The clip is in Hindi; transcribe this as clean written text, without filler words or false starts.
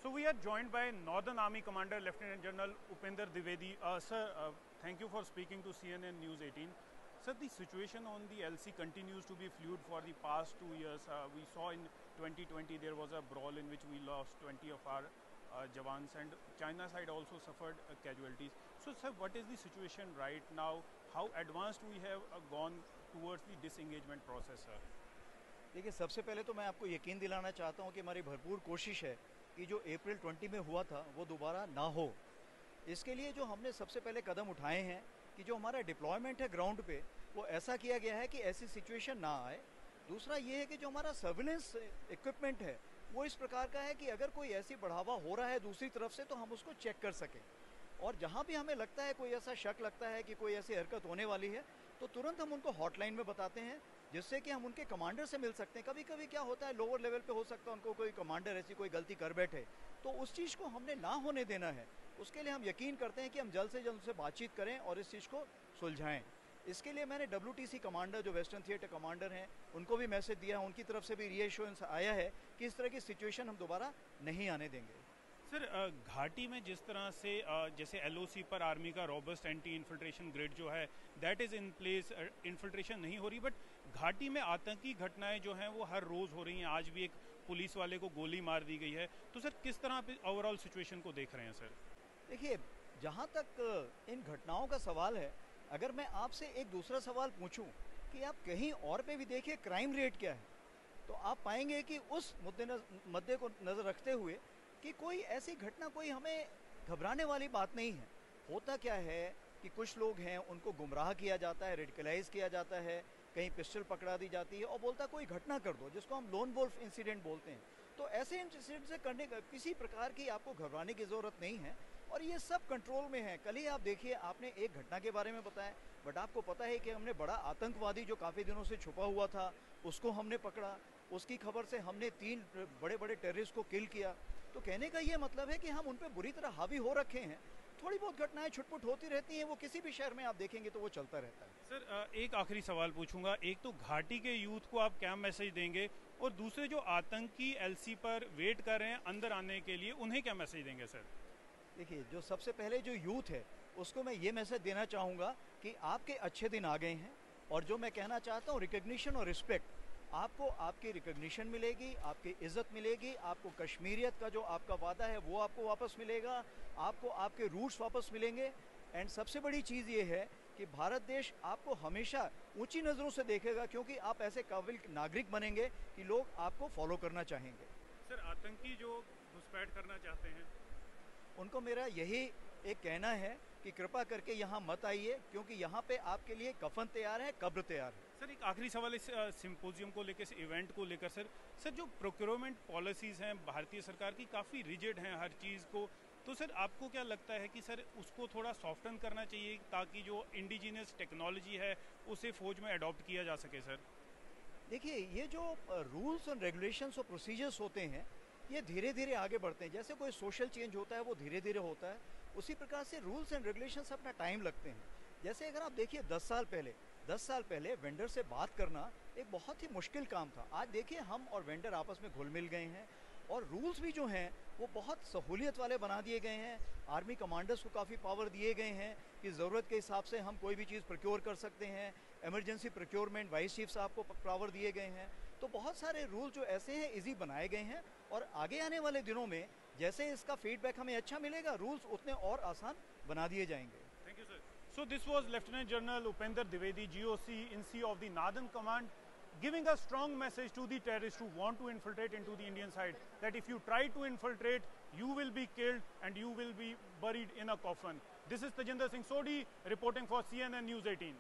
So we are joined by Northern Army Commander Lieutenant General Upender Dwivedi. Sir, thank you for speaking to CNN News 18. Sir, the situation on the LC continues to be fluid for the past 2 years. We saw in 2020 there was a brawl in which we lost 20 of our Jawans, and China side also suffered casualties. So sir, what is the situation right now? How advanced we have gone towards the disengagement process, sir? देखिए, सबसे पहले तो मैं आपको यकीन दिलाना चाहता हूं कि हमारी भरपूर कोशिश है कि जो अप्रैल 20 में हुआ था वो दोबारा ना हो। इसके लिए जो हमने सबसे पहले कदम उठाए हैं कि जो हमारा डिप्लॉयमेंट है ग्राउंड पे वो ऐसा किया गया है कि ऐसी सिचुएशन ना आए। दूसरा ये है कि जो हमारा सर्विलेंस इक्विपमेंट है वो इस प्रकार का है कि अगर कोई ऐसी बढ़ावा हो रहा है दूसरी तरफ से तो हम उसको चेक कर सकें, और जहाँ भी हमें लगता है कोई ऐसा शक लगता है कि कोई ऐसी हरकत होने वाली है तो तुरंत हम उनको हॉटलाइन में बताते हैं, जिससे कि हम उनके कमांडर से मिल सकते हैं। कभी कभी क्या होता है, लोअर लेवल पे हो सकता है उनको कोई कमांडर ऐसी कोई गलती कर बैठे, तो उस चीज़ को हमने ना होने देना है। उसके लिए हम यकीन करते हैं कि हम जल्द से जल्द उनसे बातचीत करें और इस चीज़ को सुलझाएं। इसके लिए मैंने WTC कमांडर जो वेस्टर्न थिएटर कमांडर हैं उनको भी मैसेज दिया है, उनकी तरफ से भी रीएश्योरेंस आया है कि इस तरह की सिचुएशन हम दोबारा नहीं आने देंगे। सर, घाटी में जिस तरह से जैसे LOC पर आर्मी का रोबस्ट एंटी इन्फिल्ट्रेशन ग्रिड जो है that is in place, infiltration नहीं हो रही, बट घाटी में आतंकी घटनाएं जो हैं वो हर रोज़ हो रही हैं। आज भी एक पुलिस वाले को गोली मार दी गई है। तो सर, किस तरह पे ओवरऑल सिचुएशन को देख रहे हैं सर? देखिए, जहाँ तक इन घटनाओं का सवाल है, अगर मैं आपसे एक दूसरा सवाल पूछूं कि आप कहीं और पे भी देखिए क्राइम रेट क्या है, तो आप पाएंगे कि उस मुद्दे को नज़र रखते हुए कि कोई ऐसी घटना, कोई हमें घबराने वाली बात नहीं है। होता क्या है कि कुछ लोग हैं उनको गुमराह किया जाता है, रेडिकलाइज किया जाता है, कहीं पिस्टल पकड़ा दी जाती है और बोलता कोई घटना कर दो, जिसको हम लोन वोल्फ इंसिडेंट बोलते हैं। तो ऐसे इंसिडेंट से करने का किसी प्रकार की आपको घबराने की ज़रूरत नहीं है और ये सब कंट्रोल में है। कल ही आप देखिए, आपने एक घटना के बारे में बताया, बट आपको पता है कि हमने बड़ा आतंकवादी जो काफ़ी दिनों से छुपा हुआ था उसको हमने पकड़ा। उसकी खबर से हमने 3 बड़े बड़े टेररिस्ट को किल किया। तो कहने का ये मतलब है कि हम उन पर बुरी तरह हावी हो रखे हैं। थोड़ी बहुत घटनाएं छुटपुट होती रहती हैं, वो किसी भी शहर में आप देखेंगे तो वो चलता रहता है। सर, एक आखिरी सवाल पूछूंगा। एक तो घाटी के यूथ को आप क्या मैसेज देंगे, और दूसरे जो आतंकी LC पर वेट कर रहे हैं अंदर आने के लिए, उन्हें क्या मैसेज देंगे सर? देखिए, जो सबसे पहले जो यूथ है उसको मैं ये मैसेज देना चाहूँगा कि आपके अच्छे दिन आ गए हैं, और जो मैं कहना चाहता हूँ रिकग्निशन और रिस्पेक्ट, आपको आपकी रिकग्निशन मिलेगी, आपकी इज्जत मिलेगी, आपको कश्मीरियत का जो आपका वादा है वो आपको वापस मिलेगा, आपको आपके रूट्स वापस मिलेंगे। एंड सबसे बड़ी चीज़ ये है कि भारत देश आपको हमेशा ऊंची नज़रों से देखेगा, क्योंकि आप ऐसे काबिल नागरिक बनेंगे कि लोग आपको फॉलो करना चाहेंगे। सर, आतंकी जो घुसपैठ करना चाहते हैं उनको मेरा यही एक कहना है कि कृपा करके यहाँ मत आइए, क्योंकि यहाँ पे आपके लिए कफन तैयार है, कब्र तैयार है। सर, एक आखिरी सवाल इस सिंपोजियम को लेकर, इस इवेंट को लेकर। सर, जो प्रोक्योरमेंट पॉलिसीज हैं भारतीय सरकार की काफ़ी रिजिड हैं हर चीज़ को, तो सर आपको क्या लगता है कि सर उसको थोड़ा सॉफ्टन करना चाहिए ताकि जो इंडिजिनियस टेक्नोलॉजी है उसे फौज में अडॉप्ट किया जा सके? सर देखिए, ये जो रूल्स एंड रेगुलेशंस और प्रोसीजर्स होते हैं ये धीरे धीरे आगे बढ़ते हैं। जैसे कोई सोशल चेंज होता है वो धीरे धीरे होता है, उसी प्रकार से रूल्स एंड रेगुलेशंस अपना टाइम लगते हैं। जैसे अगर आप देखिए 10 साल पहले वेंडर से बात करना एक बहुत ही मुश्किल काम था। आज देखिए हम और वेंडर आपस में घुल मिल गए हैं, और रूल्स भी जो हैं वो बहुत सहूलियत वाले बना दिए गए हैं। आर्मी कमांडर्स को काफ़ी पावर दिए गए हैं कि ज़रूरत के हिसाब से हम कोई भी चीज़ प्रोक्योर कर सकते हैं। इमरजेंसी प्रोक्योरमेंट वाइस चीफ साहब को पावर दिए गए हैं। तो बहुत सारे रूल जो ऐसे हैं इजी बनाए गए हैं, और आगे आने वाले दिनों में जैसे इसका फीडबैक हमें अच्छा मिलेगा, रूल्स उतने और आसान बना दिए जाएंगे। Thank you sir. So this was Lieutenant General Upender Dwivedi, GOC in C of the Northern Command, giving a strong message to the terrorists who want to infiltrate into the Indian side, that if you try to infiltrate, you will be killed and you will be buried in a coffin. This is Tajinder Singh Sodhi reporting for CNN News 18.